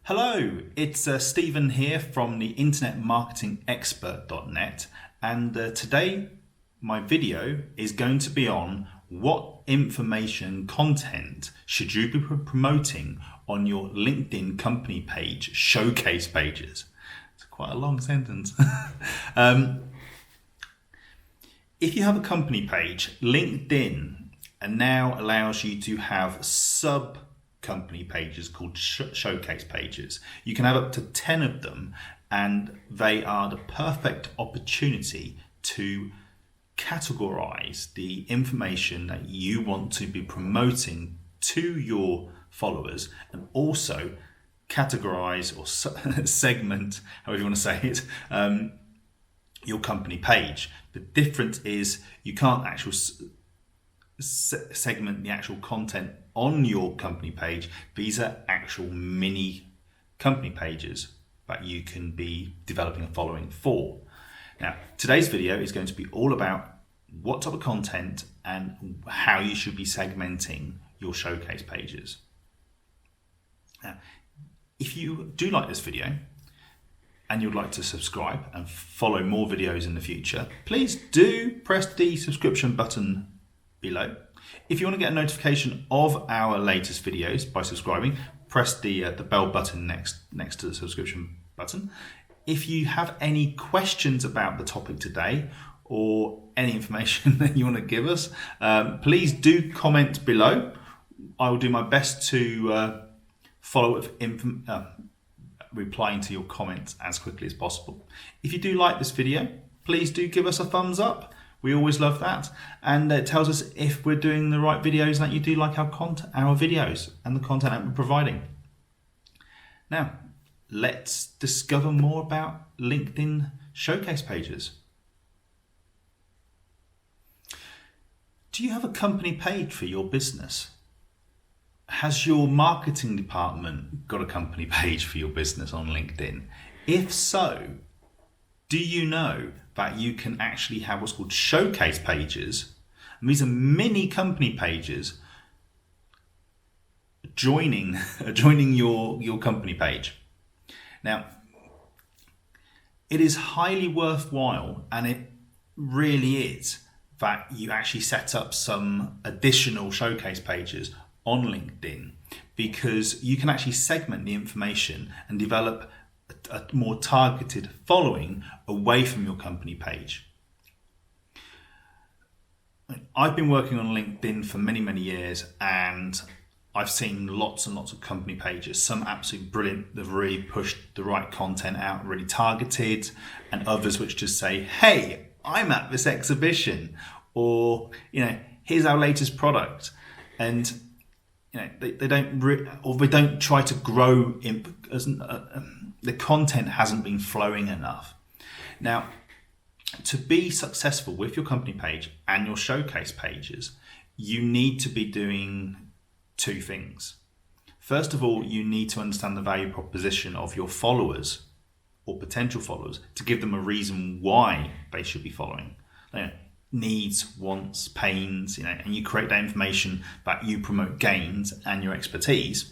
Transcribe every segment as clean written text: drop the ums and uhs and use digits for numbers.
Hello, it's Stephen here from the internetmarketingexpert.net, and today my video is going to be on what information content should you be promoting on your LinkedIn company page showcase pages. It's quite a long sentence. If you have a company page, LinkedIn now allows you to have company pages called showcase pages. You can have up to 10 of them, and they are the perfect opportunity to categorize the information that you want to be promoting to your followers, and also categorize or segment, however you want to say it, your company page. The difference is you can't actually segment the actual content on your company page. These are actual mini company pages that you can be developing a following for. Now, today's video is going to be all about what type of content and how you should be segmenting your showcase pages. Now, if you do like this video and you'd like to subscribe and follow more videos in the future, please do press the subscription button below. If you want to get a notification of our latest videos by subscribing, press the bell button next to the subscription button. If you have any questions about the topic today or any information that you want to give us, please do comment below. I will do my best to follow up with replying to your comments as quickly as possible. If you do like this video, please do give us a thumbs up. We always love that, and it tells us if we're doing the right videos, that you do like our content, our videos, and the content that we're providing. Now, let's discover more about LinkedIn showcase pages. Do you have a company page for your business? Has your marketing department got a company page for your business on LinkedIn? If so, do you know that you can actually have what's called showcase pages? And these are mini company pages joining your company page. Now, it is highly worthwhile, and it really is, that you actually set up some additional showcase pages on LinkedIn, because you can actually segment the information and develop a more targeted following away from your company page. I've been working on LinkedIn for many years, and I've seen lots and lots of company pages, some absolutely brilliant, they've really pushed the right content out, really targeted, and others which just say, hey, I'm at this exhibition, or here's our latest product. And they don't try to grow the content hasn't been flowing enough. Now, to be successful with your company page and your showcase pages, you need to be doing two things. First of all, you need to understand the value proposition of your followers or potential followers to give them a reason why they should be following. Needs, wants, pains, and you create that information that you promote gains and your expertise.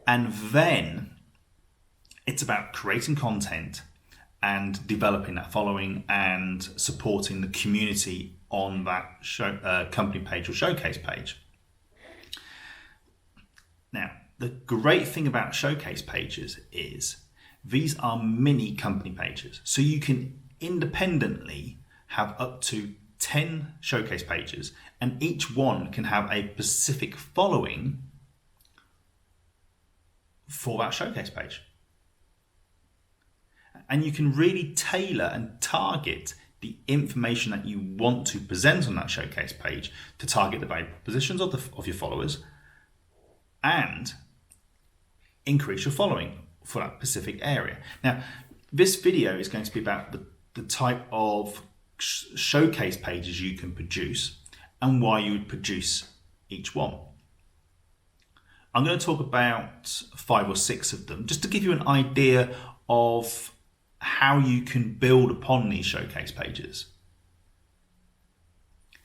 And then it's about creating content and developing that following and supporting the community on that company page or showcase page. Now, the great thing about showcase pages is these are mini company pages. So you can independently have up to 10 showcase pages, and each one can have a specific following for that showcase page. And you can really tailor and target the information that you want to present on that showcase page to target the value propositions of your followers and increase your following for that specific area. Now, this video is going to be about the type of showcase pages you can produce and why you would produce each one. I'm going to talk about 5 or 6 of them just to give you an idea of how you can build upon these showcase pages.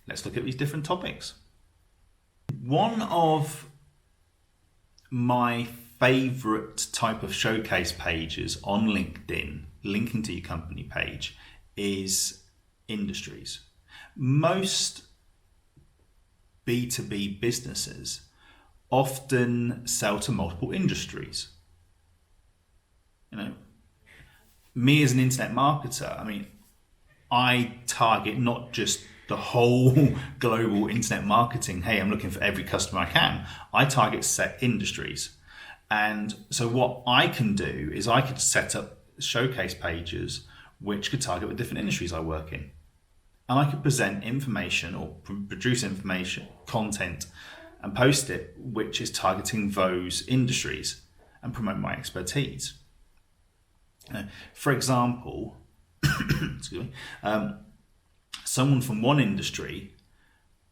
Let's look at these different topics. One of my favorite type of showcase pages on LinkedIn, linking to your company page, is industries. Most B2B businesses often sell to multiple industries. Me as an internet marketer, I target not just the whole global internet marketing. Hey, I'm looking for every customer I can. I target set industries. And so what I can do is I could set up showcase pages which could target the different industries I work in. And I could present information or produce information, content, and post it which is targeting those industries and promote my expertise. For example, excuse me, someone from one industry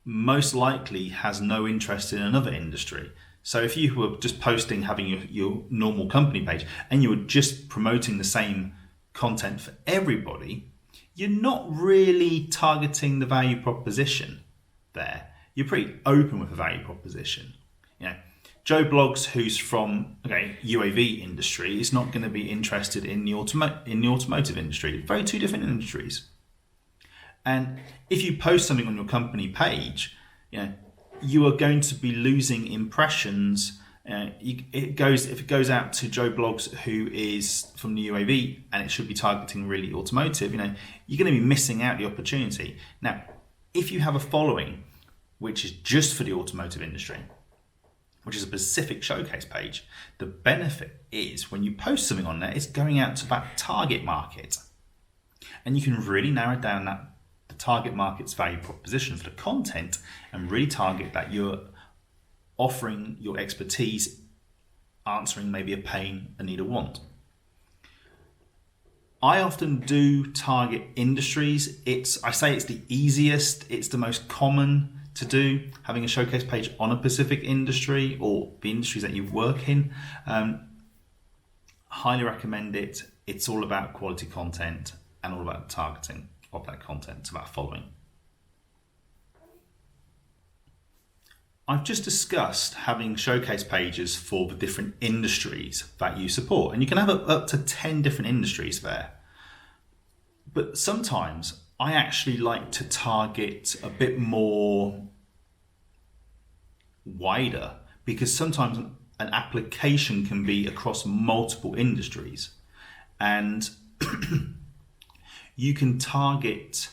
most likely has no interest in another industry. So if you were just posting, having your normal company page, and you were just promoting the same content for everybody, you're not really targeting the value proposition there. You're pretty open with the value proposition. Joe Bloggs, who's from UAV industry, is not going to be interested in the automotive industry. Very two different industries. And if you post something on your company page, you are going to be losing impressions. If it goes out to Joe Bloggs, who is from the UAV, and it should be targeting really automotive, you're going to be missing out the opportunity. Now, if you have a following which is just for the automotive industry, which is a specific showcase page, the benefit is when you post something on there, it's going out to that target market. And you can really narrow down the target market's value proposition for the content and really target that you're offering your expertise, answering maybe a pain, a need, a want. I often do target industries. I say it's the easiest, it's the most common to do, having a showcase page on a specific industry or the industries that you work in. Highly recommend it. It's all about quality content and all about targeting of that content to that following. I've just discussed having showcase pages for the different industries that you support, and you can have up to 10 different industries there. But sometimes I actually like to target a bit more wider, because sometimes an application can be across multiple industries, and you can target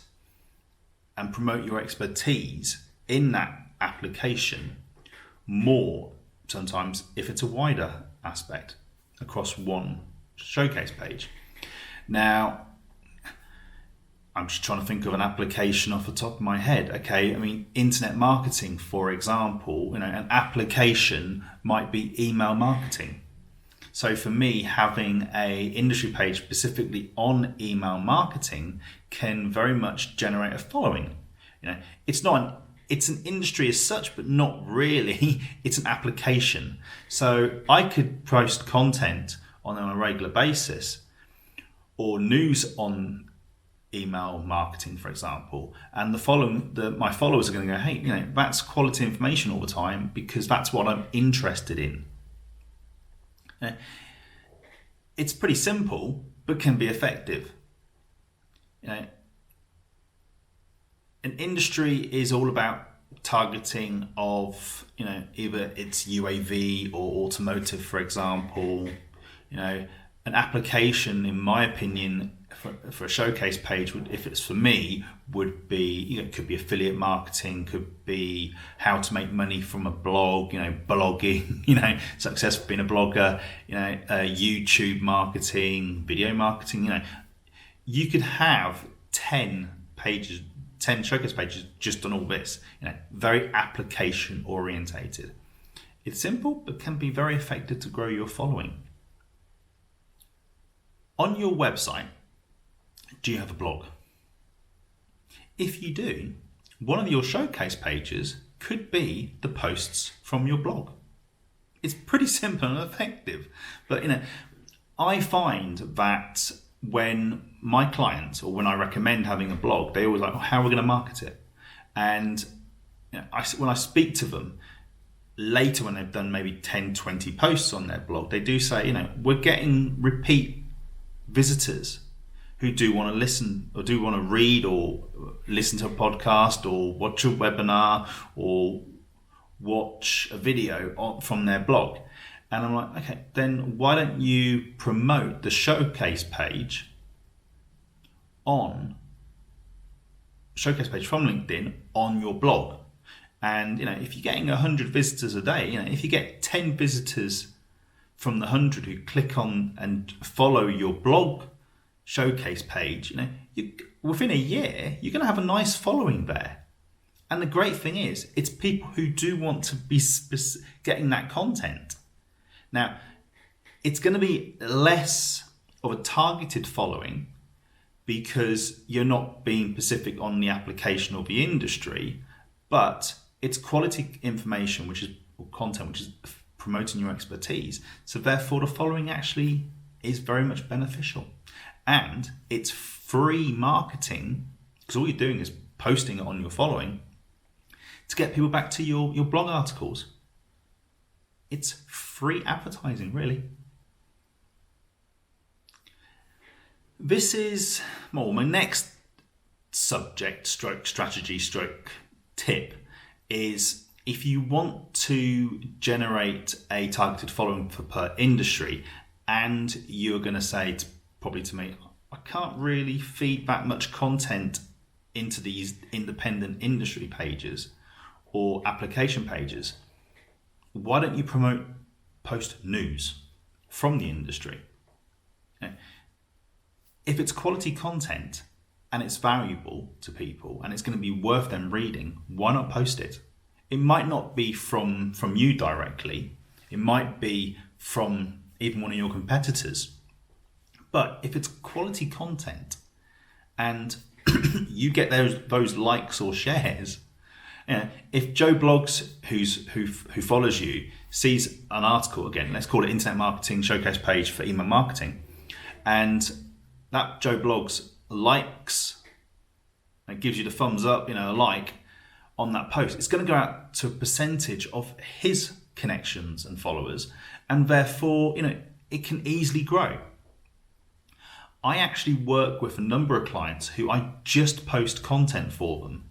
and promote your expertise in that application more sometimes if it's a wider aspect across one showcase page. Now, I'm just trying to think of an application off the top of my head. Internet marketing, for example, an application might be email marketing. So for me, having a industry page specifically on email marketing can very much generate a following. It's an industry as such, but not really. It's an application. So I could post content on a regular basis, or news on email marketing, for example, and my followers are going to go, hey, that's quality information all the time, because that's what I'm interested in. It's pretty simple, but can be effective. An industry is all about targeting of, either it's UAV or automotive, for example. An application, in my opinion, for a showcase page, if it's for me, would be, it could be affiliate marketing, could be how to make money from a blog, blogging, success for being a blogger, YouTube marketing, video marketing. You could have 10 showcase pages just on all this, very application orientated. It's simple, but can be very effective to grow your following. On your website, do you have a blog? If you do, one of your showcase pages could be the posts from your blog. It's pretty simple and effective, but I find that when my clients, or when I recommend having a blog, they always like, how are we going to market it? And when I speak to them, later when they've done maybe 10, 20 posts on their blog, they do say, we're getting repeat visitors who do want to listen or do want to read or listen to a podcast or watch a webinar or watch a video from their blog. And I'm like, okay, then why don't you promote the showcase page from LinkedIn on your blog? And if you're getting 100 visitors a day, if you get 10 visitors from the 100 who click on and follow your blog showcase page, within a year you're going to have a nice following there. And the great thing is, it's people who do want to be getting that content. Now, it's going to be less of a targeted following because you're not being specific on the application or the industry, but it's quality information, or content, which is promoting your expertise. So therefore, the following actually is very much beneficial. And it's free marketing, because all you're doing is posting it on your following to get people back to your blog articles. It's free advertising, really. This is my next subject, strategy, tip is if you want to generate a targeted following per industry, and you're going to say probably to me, I can't really feed that much content into these independent industry pages or application pages. Why don't you post news from the industry? If it's quality content and it's valuable to people and it's going to be worth them reading, why not post it? It might not be from you directly. It might be from even one of your competitors. But if it's quality content and you get those likes or shares, if Joe Blogs, who follows you, sees an article, again, let's call it Internet Marketing Showcase Page for Email Marketing, and that Joe Blogs likes and gives you the thumbs up, a like on that post, it's going to go out to a percentage of his connections and followers, and therefore, it can easily grow. I actually work with a number of clients who I just post content for them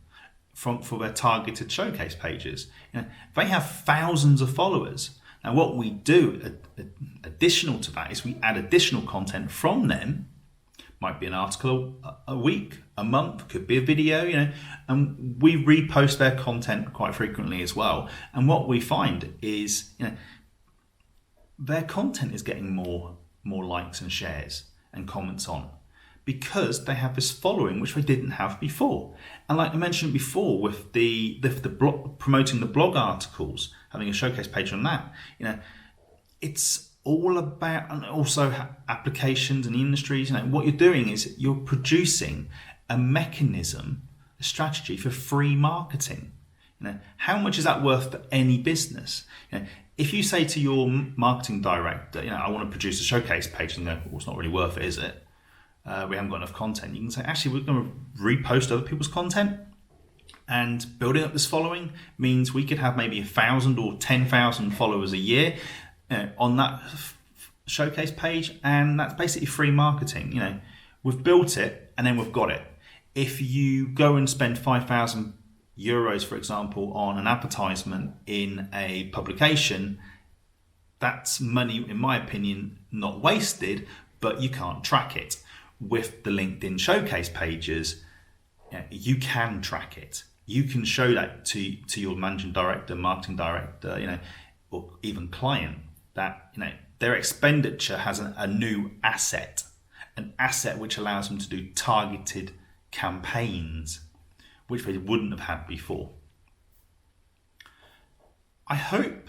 for their targeted showcase pages. They have thousands of followers. Now, what we do additional to that is we add additional content from them. Might be an article a week, a month, could be a video, and we repost their content quite frequently as well. And what we find is, their content is getting more likes and shares and comments on, because they have this following which they didn't have before. And like I mentioned before, with the blog, promoting the blog articles, having a showcase page on that, it's all about, and also applications and industries. What you're doing is you're producing a mechanism, a strategy for free marketing. How much is that worth for any business? If you say to your marketing director, I want to produce a showcase page, and they go, well, it's not really worth it, is it? We haven't got enough content. You can say, actually, we're going to repost other people's content, and building up this following means we could have maybe 1,000 or 10,000 followers a year on that showcase page, and that's basically free marketing. We've built it, and then we've got it. If you go and spend 5,000 euros, for example, on an advertisement in a publication, that's money, in my opinion, not wasted, but you can't track it. With the LinkedIn showcase pages, you can track it. You can show that to your managing director, marketing director, or even client, that their expenditure has a new asset, an asset which allows them to do targeted campaigns, which they wouldn't have had before. I hope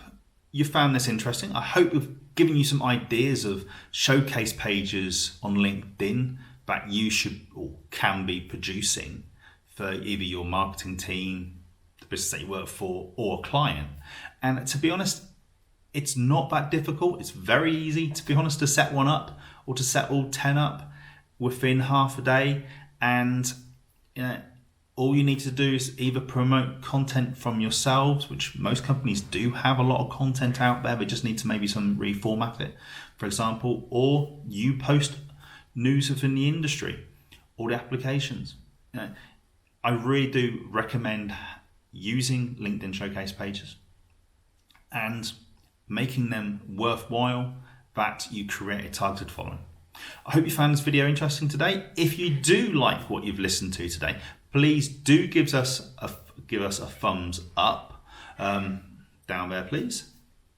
you found this interesting. I hope we've given you some ideas of showcase pages on LinkedIn that you should or can be producing for either your marketing team, the business that you work for, or a client. And to be honest, it's not that difficult. It's very easy, to be honest, to set one up or to set all 10 up within half a day. And all you need to do is either promote content from yourselves, which most companies do have a lot of content out there, but just need to maybe reformat it, for example, or you post news within the industry or the applications. I really do recommend using LinkedIn Showcase pages and making them worthwhile, that you create a targeted following. I hope you found this video interesting today. If you do like what you've listened to today, please do give us a thumbs up down there, please.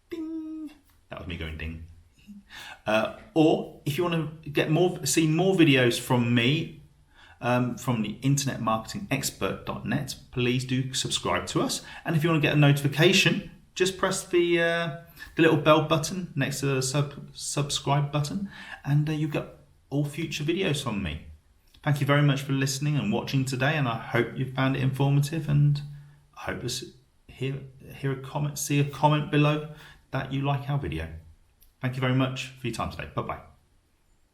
Ding. That was me going ding. Or if you want to see more videos from me, from the internetmarketingexpert.net, please do subscribe to us. And if you want to get a notification, just press the little bell button next to the subscribe button, and you've got all future videos from me. Thank you very much for listening and watching today, and I hope you found it informative, and I hope to see a comment below that you like our video. Thank you very much for your time today. Bye-bye.